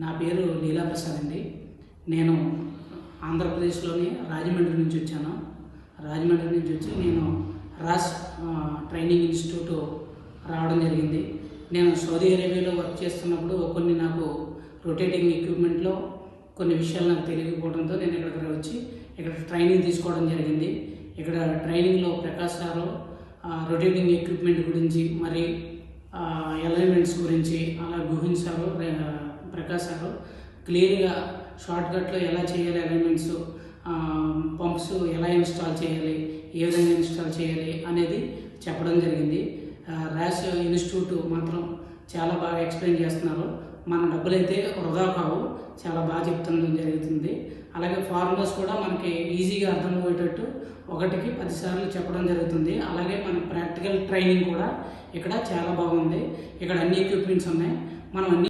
నా పేరు లీలాప్రసాద్ అండి. నేను ఆంధ్రప్రదేశ్లోని రాజమండ్రి నుంచి వచ్చాను. రాజమండ్రి నుంచి వచ్చి నేను రాస్ ట్రైనింగ్ ఇన్స్టిట్యూట్ రావడం జరిగింది. నేను సౌదీ అరేబియాలో వర్క్ చేస్తున్నప్పుడు కొన్ని నాకు రొటేటింగ్ ఎక్విప్మెంట్లో కొన్ని విషయాలు నాకు తెలియకపోవడంతో నేను ఇక్కడికి వచ్చి ఇక్కడ ట్రైనింగ్ తీసుకోవడం జరిగింది. ఇక్కడ ట్రైనింగ్లో ప్రకాష్ సారు రొటేటింగ్ ఎక్విప్మెంట్ గురించి, మరి అలైన్మెంట్స్ గురించి, అలా గుహిన్ సారు, ప్రకాష్ సారు క్లియర్గా షార్ట్కట్లో ఎలా చేయాలి, అలైన్మెంట్స్, పంప్స్ ఎలా ఇన్స్టాల్ చేయాలి, ఏ విధంగా ఇన్స్టాల్ చేయాలి అనేది చెప్పడం జరిగింది. రాస్ ఇన్స్టిట్యూట్ మాత్రం చాలా బాగా ఎక్స్ప్లెయిన్ చేస్తున్నారు. మన డబ్బులైతే వృధా కావు, చాలా బాగా చెప్తుండడం జరుగుతుంది. అలాగే ఫార్ములాస్ కూడా మనకి ఈజీగా అర్థమయ్యేటట్టు 1కి 10 సార్లు చెప్పడం జరుగుతుంది. అలాగే మన ప్రాక్టికల్ ట్రైనింగ్ కూడా ఇక్కడ చాలా బాగుంది. ఇక్కడ అన్ని ఎక్విప్మెంట్స్ ఉన్నాయి. మనం అన్ని